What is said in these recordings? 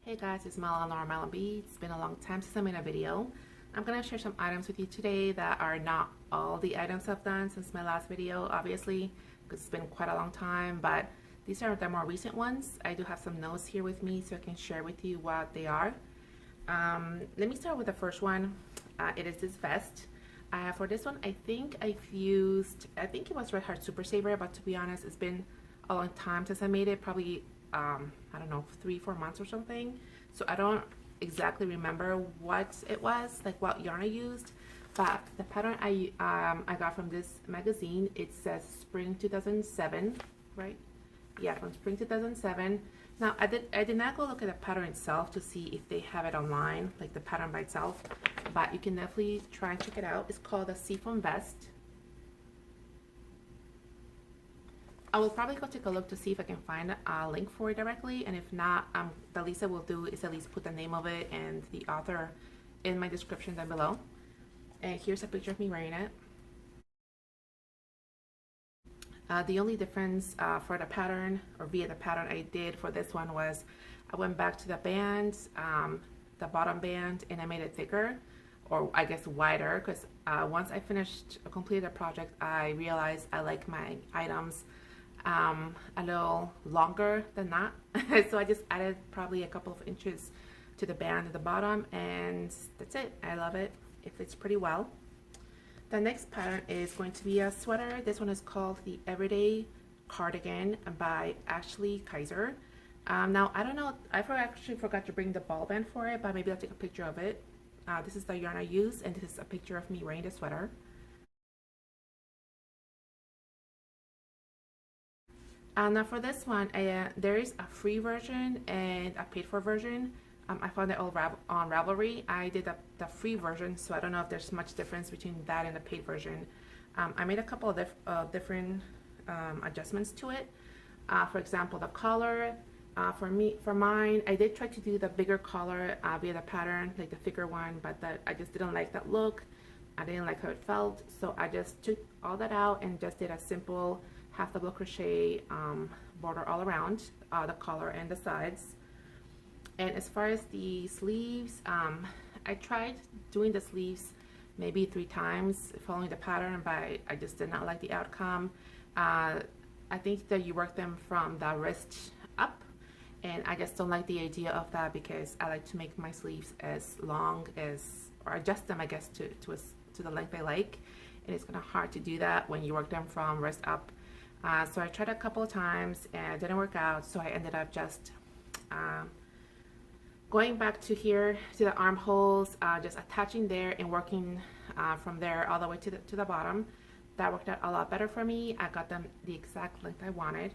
Hey guys, it's Malon or Malonb. It's been a long time since I made a video. I'm gonna share some items with you today that are not all the items I've done since my last video, obviously, because it's been quite a long time, but these are the more recent ones. I do have some notes here with me so I can share with you what they are. Let me start with the first one. It is this vest. For this one, I think it was Red Heart Super Saver, but to be honest, it's been a long time since I made it, probably I don't know, 3-4 months or something. So I don't exactly remember what it was, like what yarn I used, but the pattern I got from this magazine, it says spring 2007, right? Yeah, from spring 2007. Now I did not go look at the pattern itself to see if they have it online, like the pattern by itself, but you can definitely try and check it out. It's called the Seafoam Vest. I will probably go take a look to see if I can find a link for it directly, and if not, the least I will do is at least put the name of it and the author in my description down below. And here's a picture of me wearing it. The only difference for the pattern, or via the pattern I did for this one, was I went back to the band, the bottom band, and I made it thicker, or I guess wider, because once I completed the project, I realized I like my items a little longer than that. So I just added probably a couple of inches to the band at the bottom, and that's it. I love it. It fits pretty well. The next pattern is going to be a sweater. This one is called the Everyday Cardigan by Ashley Kaiser. Now I don't know, actually forgot to bring the ball band for it, but maybe I'll take a picture of it. This is the yarn I use, and this is a picture of me wearing the sweater. Now for this one, there is a free version and a paid for version. I found it all on Ravelry. I did the free version, so I don't know if there's much difference between that and the paid version. I made a couple of different adjustments to it. For example, the collar. For mine, I did try to do the bigger collar via the pattern, like the thicker one, but I just didn't like that look. I didn't like how it felt, so I just took all that out and just did a simple half double crochet border all around the collar and the sides. And as far as the sleeves, I tried doing the sleeves maybe 3 times following the pattern, but I just did not like the outcome. I think that you work them from the wrist up, and I just don't like the idea of that, because I like to make my sleeves as long as, or adjust them, I guess, to the length I like, and it's kind of hard to do that when you work them from wrist up. So I tried a couple of times and it didn't work out, so I ended up just going back to here to the armholes, just attaching there and working from there all the way to the bottom. That worked out a lot better for me. I got them the exact length I wanted.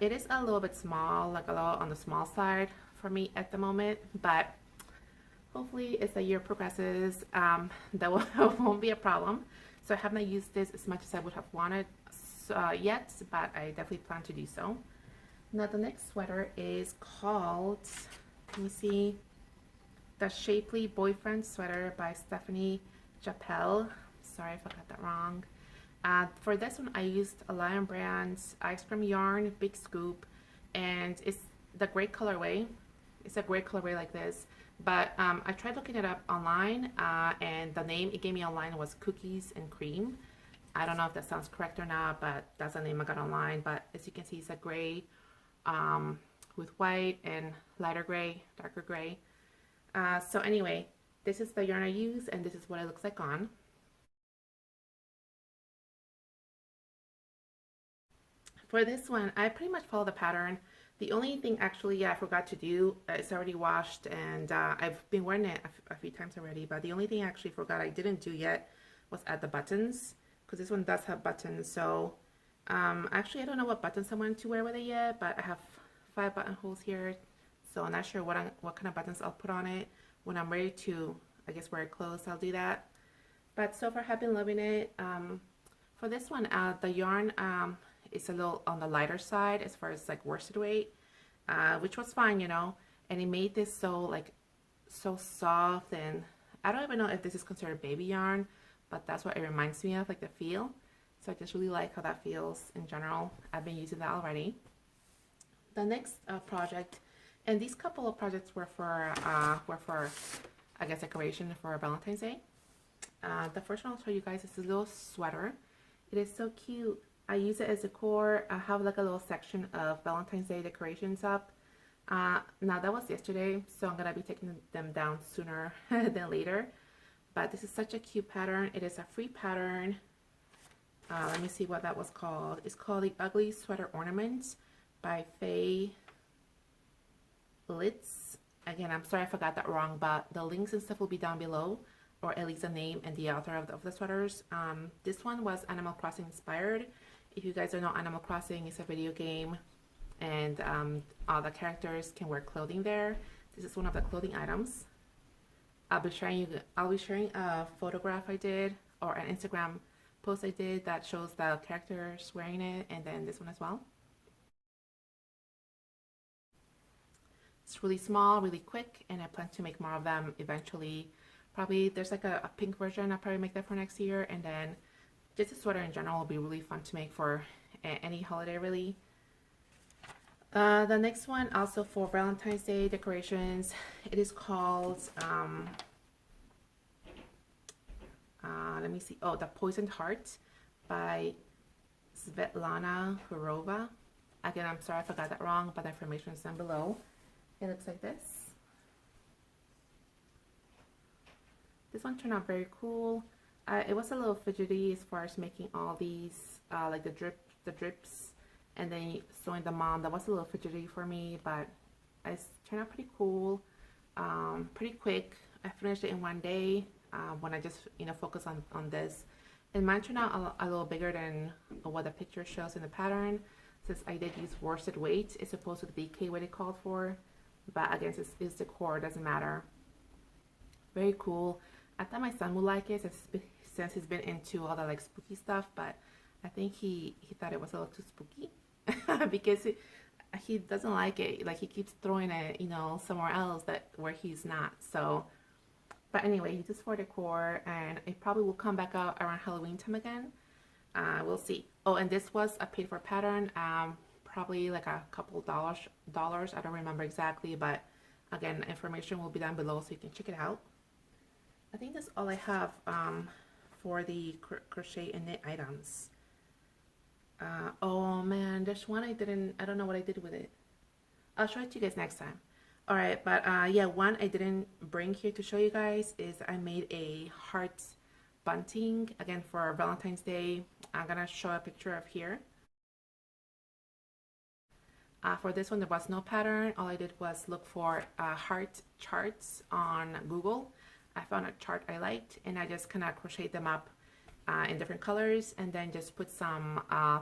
It is a little bit small, like a little on the small side for me at the moment, but hopefully as the year progresses, that won't be a problem. So I haven't used this as much as I would have wanted yet, but I definitely plan to do so. Now the next sweater is called, let me see, the Shapely Boyfriend Sweater by Stephanie Chappelle. Sorry if I got that wrong. For this one, I used a Lion Brand's Ice Cream Yarn Big Scoop, and it's the gray colorway. It's a gray colorway like this, but I tried looking it up online, and the name it gave me online was Cookies and Cream. I don't know if that sounds correct or not, but that's the name I got online. But as you can see, it's a gray with white and lighter gray, darker gray. So anyway, this is the yarn I use, and this is what it looks like on. For this one, I pretty much follow the pattern. The only thing actually I forgot to do, it's already washed, and I've been wearing it a few times already, but the only thing I actually forgot I didn't do yet was add the buttons, because this one does have buttons. So actually I don't know what buttons I want to wear with it yet, but I have 5 buttonholes here, so I'm not sure what kind of buttons I'll put on it. When I'm ready to, I guess, wear it close, I'll do that. But so far I've been loving it. For this one, the yarn is a little on the lighter side as far as like worsted weight, which was fine, you know, and it made this so soft, and I don't even know if this is considered baby yarn, but that's what it reminds me of, like the feel. So I just really like how that feels in general. I've been using that already. The next project And these couple of projects were for I guess decoration for Valentine's Day. The first one I'll show you guys is this little sweater. It is so cute. I use it as decor. I have like a little section of Valentine's Day decorations up. Now that was yesterday, so I'm gonna be taking them down sooner than later. But this is such a cute pattern. It is a free pattern. Let me see what that was called. It's called the Ugly Sweater Ornament by Faye Litz. Again, I'm sorry I forgot that wrong, but the links and stuff will be down below, or at least the name and the author of the sweaters. This one was Animal Crossing inspired. If you guys don't know, Animal Crossing is a video game, and all the characters can wear clothing there. This is one of the clothing items. I'll be sharing a photograph I did, or an Instagram post I did that shows the characters wearing it, and then this one as well. It's really small, really quick, and I plan to make more of them eventually. Probably there's like a pink version. I'll probably make that for next year, and then just a sweater in general will be really fun to make for any holiday really. The next one also for Valentine's Day decorations. It is called let me see. Oh, The Poisoned Heart by Svetlana Hurova. Again, I'm sorry I forgot that wrong, but the information is down below. It looks like this. This one turned out very cool. It was a little fidgety as far as making all these like the drips and then sewing them on. That was a little fidgety for me, but it turned out pretty cool, pretty quick. I finished it in one day when I just focus on this. And mine turned out a little bigger than what the picture shows in the pattern, since I did use worsted weight as opposed to the DK weight it called for. But again, it's decor, it doesn't matter. Very cool. I thought my son would like it since he's been into all the like spooky stuff, but I think he thought it was a little too spooky because he doesn't like it. Like he keeps throwing it, somewhere else where he's not. So, but anyway, just for decor, and it probably will come back out around Halloween time again. We'll see. Oh, and this was a paid for pattern. Probably like a couple dollars. I don't remember exactly, but again, information will be down below so you can check it out. I think that's all I have for the crochet and knit items. Oh man, there's one I don't know what I did with it. I'll show it to you guys next time. Alright, but yeah, one I didn't bring here to show you guys is I made a heart bunting, again for Valentine's Day. I'm gonna show a picture of here. For this one, there was no pattern. All I did was look for heart charts on Google. I found a chart I liked, and I just kind of crocheted them up in different colors, and then just put some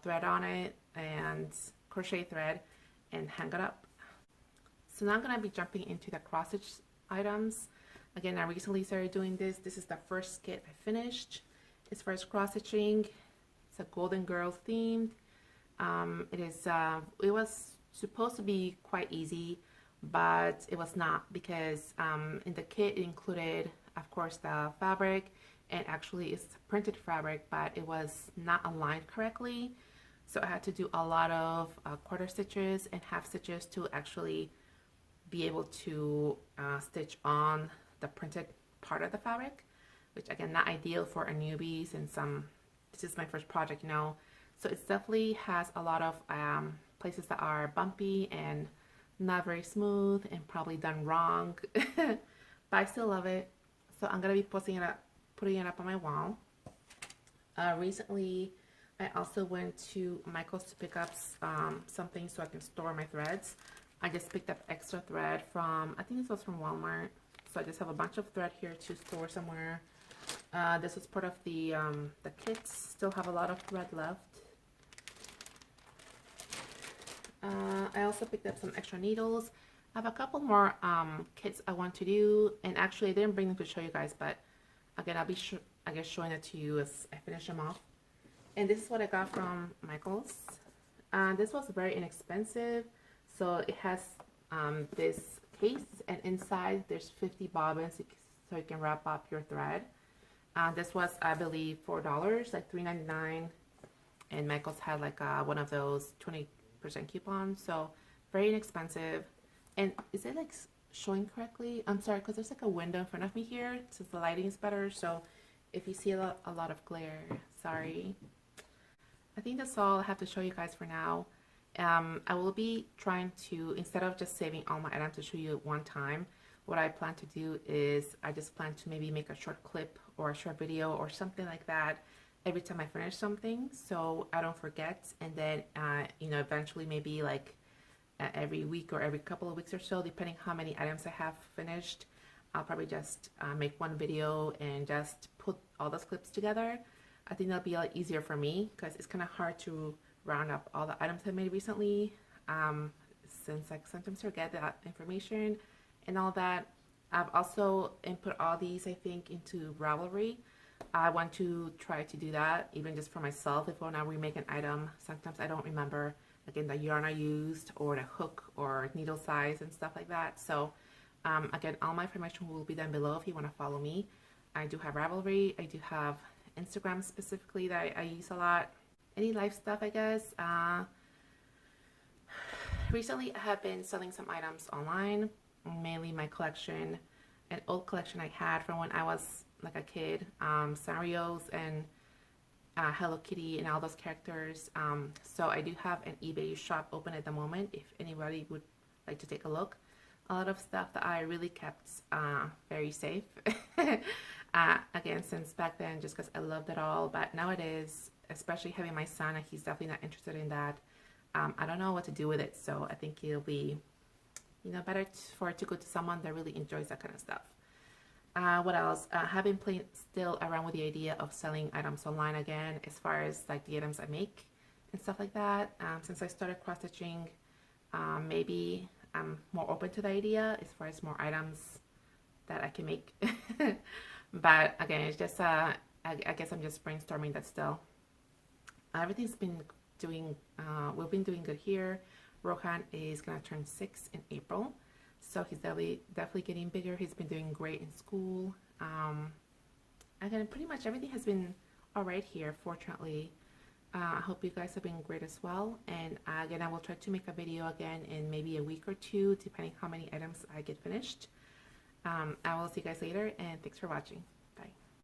thread on it and crochet thread and hang it up. So now I'm going to be jumping into the cross stitch items. Again, I recently started doing this. This is the first kit I finished. It's for cross stitching. It's a Golden Girls themed. It was supposed to be quite easy, but it was not, because in the kit it included, of course, the fabric, and actually it's printed fabric, but it was not aligned correctly, so I had to do a lot of quarter stitches and half stitches to actually be able to stitch on the printed part of the fabric, which again, not ideal for a newbie since this is my first project, so it definitely has a lot of places that are bumpy and not very smooth and probably done wrong, but I still love it. So I'm gonna be putting it up on my wall. Recently I also went to Michael's to pick up something so I can store my threads. I just picked up extra thread from, I think this was from Walmart, so I just have a bunch of thread here to store somewhere. This was part of the kits. Still have a lot of thread left. I also picked up some extra needles. I have a couple more kits I want to do, and actually I didn't bring them to show you guys, but again, I'll be showing it to you as I finish them off. And this is what I got from Michael's. This was very inexpensive. So it has this case, and inside there's 50 bobbins so you can wrap up your thread. This was, I believe, $4, like $3.99, and Michael's had like one of those 20% coupons, so very inexpensive. And is it like showing correctly? I'm sorry, because there's like a window in front of me here since the lighting is better. So if you see a lot of glare, sorry. I think that's all I have to show you guys for now. I will be trying to, instead of just saving all my items to show you at one time, what I plan to do is I just plan to maybe make a short clip or a short video or something like that every time I finish something so I don't forget. And then, eventually maybe like every week or every couple of weeks or so, depending how many items I have finished, I'll probably just make one video and just put all those clips together. I think that'll be a lot easier for me because it's kind of hard to round up all the items I made recently, since I sometimes forget that information and all that. I've also input all these, I think, into Ravelry. I want to try to do that even just for myself. If I want to remake an item, sometimes I don't remember again the yarn I used or the hook or needle size and stuff like that. So again, all my information will be down below if you want to follow me. I do have Ravelry. I do have Instagram specifically that I use a lot. Any life stuff, I guess. Recently, I have been selling some items online, mainly my collection, an old collection I had from when I was like a kid, Sanrios and Hello Kitty and all those characters. So I do have an eBay shop open at the moment if anybody would like to take a look. A lot of stuff that I really kept very safe. Again, since back then, just because I loved it all. But nowadays, especially having my son, he's definitely not interested in that. I don't know what to do with it, so I think it'll be, better for it to go to someone that really enjoys that kind of stuff. What else? I have been playing still around with the idea of selling items online again, as far as like the items I make and stuff like that. Since I started cross stitching, maybe I'm more open to the idea as far as more items that I can make. But again, it's just I guess I'm just brainstorming that still. Everything's been doing. We've been doing good here. Rohan is gonna turn 6 in April. So he's definitely getting bigger. He's been doing great in school. Again, pretty much everything has been all right here, fortunately. I hope you guys have been great as well. And again, I will try to make a video again in maybe a week or two, depending how many items I get finished. I will see you guys later, and thanks for watching.